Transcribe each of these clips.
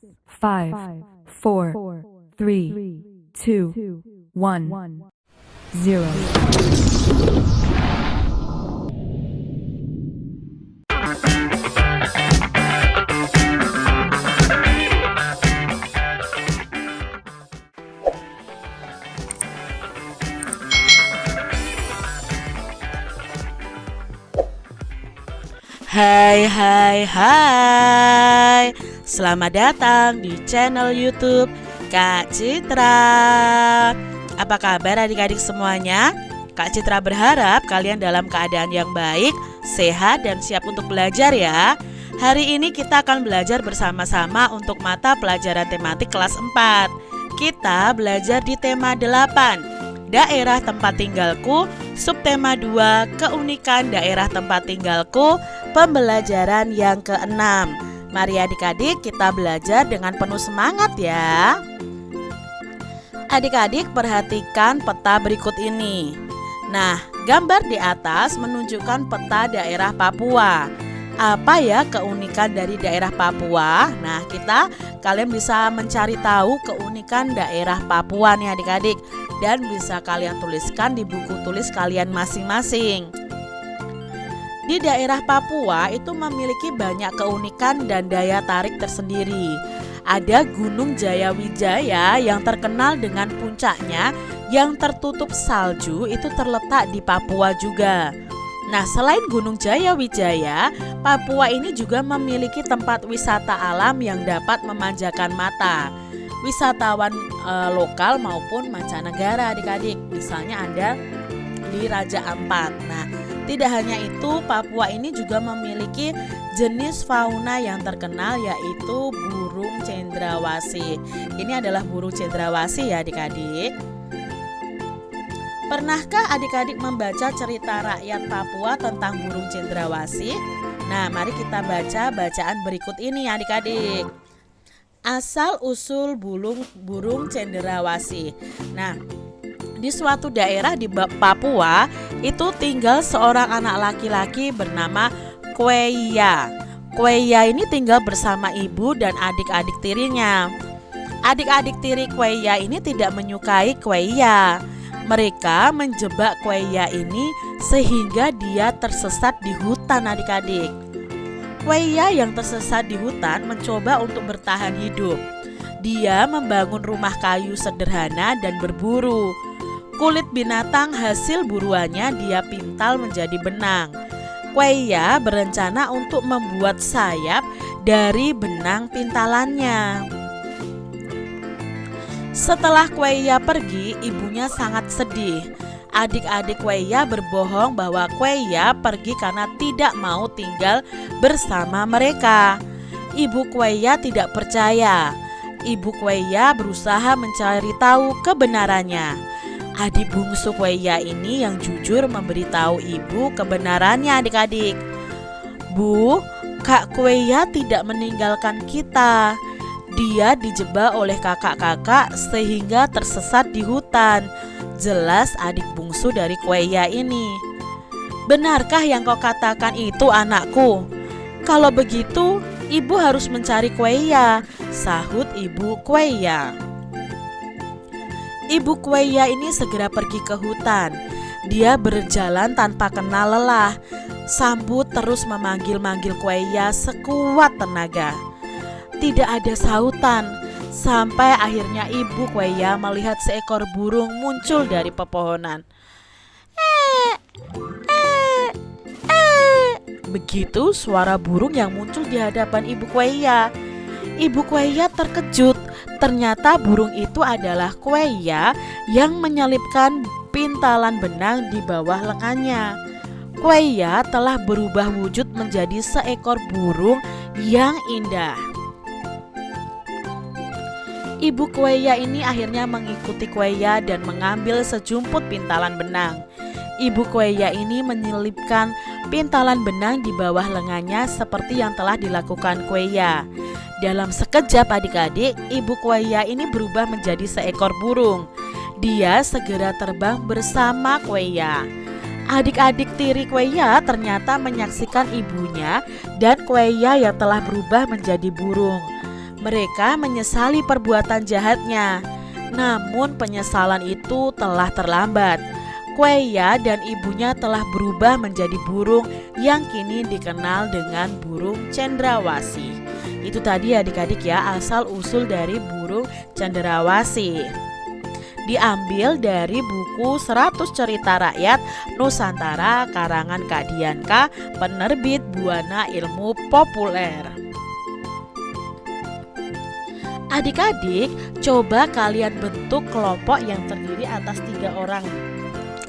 5, 4, 3, 2, 1, 0. Hai, selamat datang di channel YouTube Kak Citra. Apa kabar adik-adik semuanya? Kak Citra berharap kalian dalam keadaan yang baik, sehat, dan siap untuk belajar ya. Hari ini kita akan belajar bersama-sama untuk mata pelajaran tematik kelas 4. Kita belajar di tema 8, daerah tempat tinggalku. Subtema 2, keunikan daerah tempat tinggalku, pembelajaran yang ke-6. Mari adik-adik kita belajar dengan penuh semangat ya. Adik-adik perhatikan peta berikut ini. Nah, gambar di atas menunjukkan peta daerah Papua. Apa ya keunikan dari daerah Papua? Nah, kalian bisa mencari tahu keunikan daerah Papua nih adik-adik, dan bisa kalian tuliskan di buku tulis kalian masing-masing. Di daerah Papua itu memiliki banyak keunikan dan daya tarik tersendiri. Ada Gunung Jayawijaya yang terkenal dengan puncaknya yang tertutup salju, itu terletak di Papua juga. Nah, selain Gunung Jayawijaya, Papua ini juga memiliki tempat wisata alam yang dapat memanjakan mata wisatawan lokal maupun mancanegara adik-adik. Misalnya ada di Raja Ampat. Nah, tidak hanya itu, Papua ini juga memiliki jenis fauna yang terkenal, yaitu burung cendrawasih. Ini adalah burung cendrawasih ya adik-adik. Pernahkah adik-adik membaca cerita rakyat Papua tentang burung cendrawasih? Nah, mari kita baca bacaan berikut ini adik-adik. Asal-usul burung cendrawasih. Nah, di suatu daerah di Papua itu tinggal seorang anak laki-laki bernama Kweya. Kweya ini tinggal bersama ibu dan adik-adik tirinya. Adik-adik tiri Kweya ini tidak menyukai Kweya. Mereka menjebak Kweya ini sehingga dia tersesat di hutan adik-adik. Kweya yang tersesat di hutan mencoba untuk bertahan hidup. Dia membangun rumah kayu sederhana dan berburu. Kulit binatang hasil buruannya dia pintal menjadi benang. Kweya berencana untuk membuat sayap dari benang pintalannya. Setelah Kweya pergi, ibunya sangat sedih. Adik-adik Kweya berbohong bahwa Kweya pergi karena tidak mau tinggal bersama mereka. Ibu Kweya tidak percaya. Ibu Kweya berusaha mencari tahu kebenarannya. Adik bungsu Kweya ini yang jujur memberitahu ibu kebenarannya adik-adik. Bu, Kak Kweya tidak meninggalkan kita. Dia dijebak oleh kakak-kakak sehingga tersesat di hutan. Jelas adik bungsu dari Kweya ini. Benarkah yang kau katakan itu anakku? Kalau begitu, ibu harus mencari Kweya, sahut ibu Kweya. Ibu Kweya ini segera pergi ke hutan. Dia berjalan tanpa kenal lelah. Sambut terus memanggil-manggil Kweya sekuat tenaga. Tidak ada sautan, sampai akhirnya ibu Kweya melihat seekor burung muncul dari pepohonan. Begitu suara burung yang muncul di hadapan ibu Kweya. Ibu Kweya terkejut. Ternyata burung itu adalah Kweya yang menyelipkan pintalan benang di bawah lengannya. Kweya telah berubah wujud menjadi seekor burung yang indah. Ibu Kweya ini akhirnya mengikuti Kweya dan mengambil sejumput pintalan benang. Ibu Kweya ini menyelipkan pintalan benang di bawah lengannya seperti yang telah dilakukan Kweya. Dalam sekejap adik-adik, ibu Kweya ini berubah menjadi seekor burung. Dia segera terbang bersama Kweya. Adik-adik tiri Kweya ternyata menyaksikan ibunya dan Kweya yang telah berubah menjadi burung. Mereka menyesali perbuatan jahatnya. Namun penyesalan itu telah terlambat. Kueya dan ibunya telah berubah menjadi burung yang kini dikenal dengan burung cendrawasih. Itu tadi adik-adik ya, asal-usul dari burung cendrawasih. Diambil dari buku 100 Cerita Rakyat Nusantara karangan Kak Dianka, penerbit Buana Ilmu Populer. Adik-adik, coba kalian bentuk kelompok yang terdiri atas 3 orang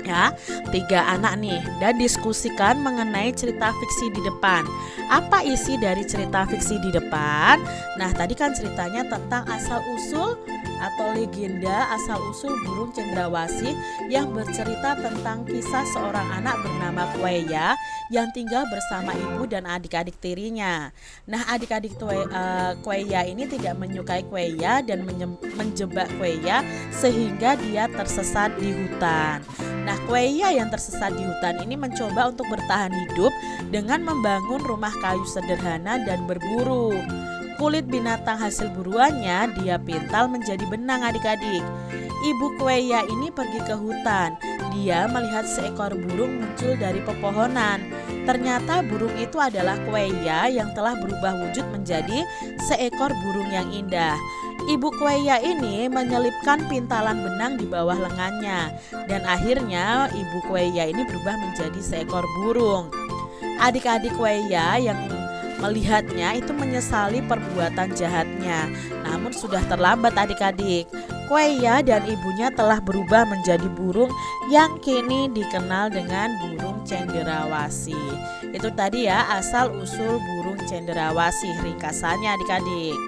ya, 3 anak nih, dan diskusikan mengenai cerita fiksi di depan. Apa isi dari cerita fiksi di depan? Nah, tadi kan ceritanya tentang asal-usul atau legenda asal-usul burung cendrawasih yang bercerita tentang kisah seorang anak bernama Kueya yang tinggal bersama ibu dan adik-adik tirinya. Nah, adik-adik Kueya ini tidak menyukai Kueya dan menjebak Kueya sehingga dia tersesat di hutan. Nah, Kueya yang tersesat di hutan ini mencoba untuk bertahan hidup dengan membangun rumah kayu sederhana dan berburu. Kulit binatang hasil buruannya dia pintal menjadi benang adik-adik. Ibu Kueya ini pergi ke hutan. Dia melihat seekor burung muncul dari pepohonan. Ternyata burung itu adalah Kueya yang telah berubah wujud menjadi seekor burung yang indah. Ibu Kueya ini menyelipkan pintalan benang di bawah lengannya. Dan akhirnya ibu Kueya ini berubah menjadi seekor burung. Adik-adik Kueya yang melihatnya itu menyesali perbuatan jahatnya. Namun sudah terlambat adik-adik. Kueya dan ibunya telah berubah menjadi burung yang kini dikenal dengan burung cendrawasih. Itu tadi ya asal usul burung cendrawasih, ringkasannya adik-adik.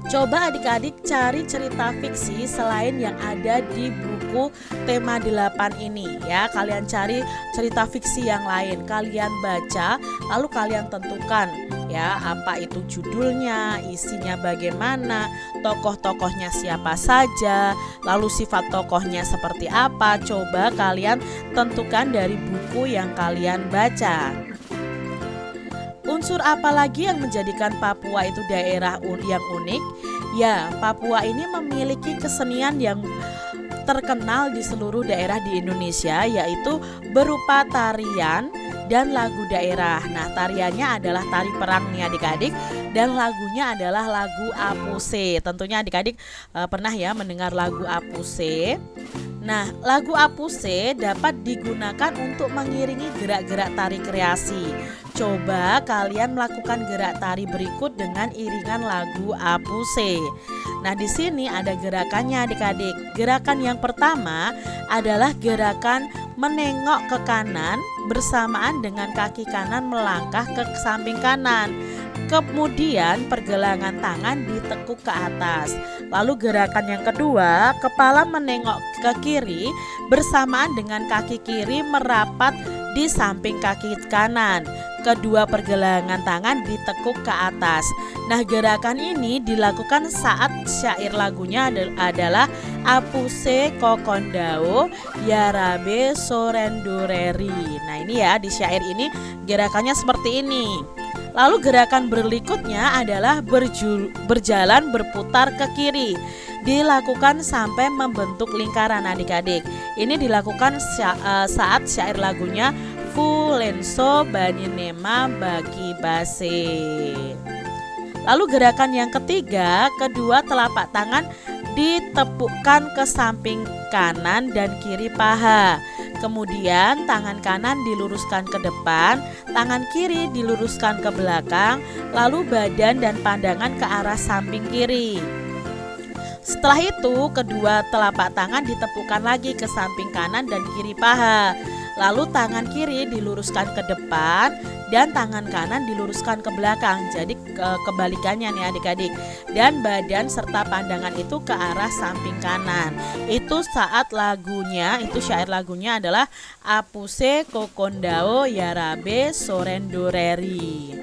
Coba adik-adik cari cerita fiksi selain yang ada di buku tema 8 ini ya. Kalian cari cerita fiksi yang lain, kalian baca, lalu kalian tentukan ya apa itu judulnya, isinya bagaimana, tokoh-tokohnya siapa saja, lalu sifat tokohnya seperti apa. Coba kalian tentukan dari buku yang kalian baca. Unsur apa lagi yang menjadikan Papua itu daerah yang unik? Ya, Papua ini memiliki kesenian yang terkenal di seluruh daerah di Indonesia, yaitu berupa tarian dan lagu daerah. Nah, tariannya adalah tari perang nih adik-adik, dan lagunya adalah lagu Apuse. Tentunya adik-adik pernah ya mendengar lagu Apuse. Nah, lagu Apuse dapat digunakan untuk mengiringi gerak-gerak tari kreasi. Coba kalian melakukan gerak tari berikut dengan iringan lagu Apuse. Nah, di sini ada gerakannya adik-adik. Gerakan yang pertama adalah gerakan menengok ke kanan bersamaan dengan kaki kanan melangkah ke samping kanan. Kemudian pergelangan tangan ditekuk ke atas. Lalu gerakan yang kedua, kepala menengok ke kiri bersamaan dengan kaki kiri merapat di samping kaki kanan. Kedua pergelangan tangan ditekuk ke atas. Nah, gerakan ini dilakukan saat syair lagunya adalah Apuse kokondao yarabe sorendureri. Nah, ini ya di syair ini gerakannya seperti ini. Lalu gerakan berikutnya adalah berjalan berputar ke kiri. Dilakukan sampai membentuk lingkaran adik-adik. Ini dilakukan saat syair lagunya Fulenso Baninema Bagi Base. Lalu gerakan yang ketiga, kedua telapak tangan ditepukkan ke samping kanan dan kiri paha. Kemudian tangan kanan diluruskan ke depan, tangan kiri diluruskan ke belakang, lalu badan dan pandangan ke arah samping kiri. Setelah itu, kedua telapak tangan ditepukkan lagi ke samping kanan dan kiri paha. Lalu tangan kiri diluruskan ke depan dan tangan kanan diluruskan ke belakang. Jadi kebalikannya nih adik-adik. Dan badan serta pandangan itu ke arah samping kanan. Itu saat lagunya, itu syair lagunya adalah Apuse kokondao yarabe sorendureri.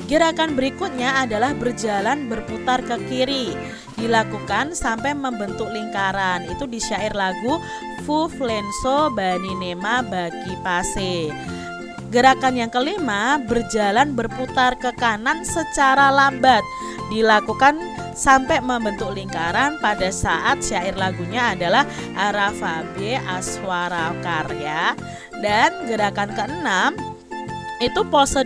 Gerakan berikutnya adalah berjalan berputar ke kiri. Dilakukan sampai membentuk lingkaran. Itu di syair lagu Fu Flenso Baninema Bagi Pase. Gerakan yang kelima, berjalan berputar ke kanan secara lambat. dilakukan sampai membentuk lingkaran pada saat syair lagunya adalah Arafabie Aswara Karya. Dan gerakan keenam itu pose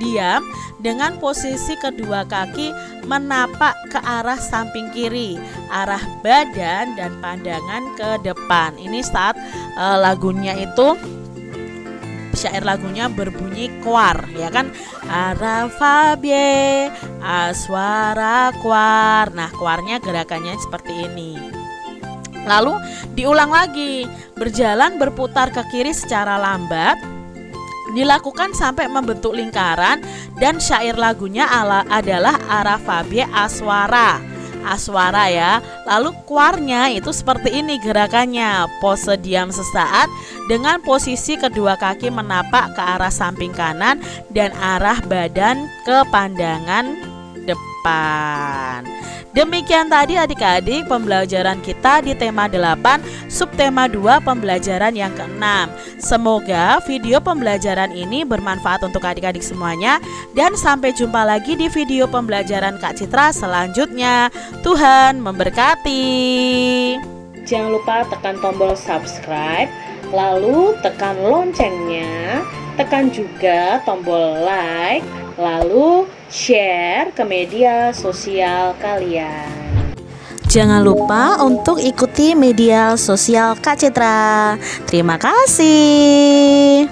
diam dengan posisi kedua kaki menapak ke arah samping kiri, arah badan dan pandangan ke depan. Ini saat lagunya itu syair lagunya berbunyi kuar, ya kan? Arafabie aswara kuar. Nah, kuarnya gerakannya seperti ini. Lalu diulang lagi, berjalan berputar ke kiri secara lambat, dilakukan sampai membentuk lingkaran, dan syair lagunya adalah Arafabie Aswara. Aswara ya. Lalu kuarnya itu seperti ini gerakannya, pose diam sesaat dengan posisi kedua kaki menapak ke arah samping kanan dan arah badan ke pandangan depan. Demikian tadi adik-adik pembelajaran kita di tema 8 subtema 2 pembelajaran yang ke-6. Semoga video pembelajaran ini bermanfaat untuk adik-adik semuanya, dan sampai jumpa lagi di video pembelajaran Kak Citra selanjutnya. Tuhan memberkati. Jangan lupa tekan tombol subscribe, lalu tekan loncengnya, tekan juga tombol like, lalu share ke media sosial kalian. Jangan lupa untuk ikuti media sosial Kak Citra. Terima kasih.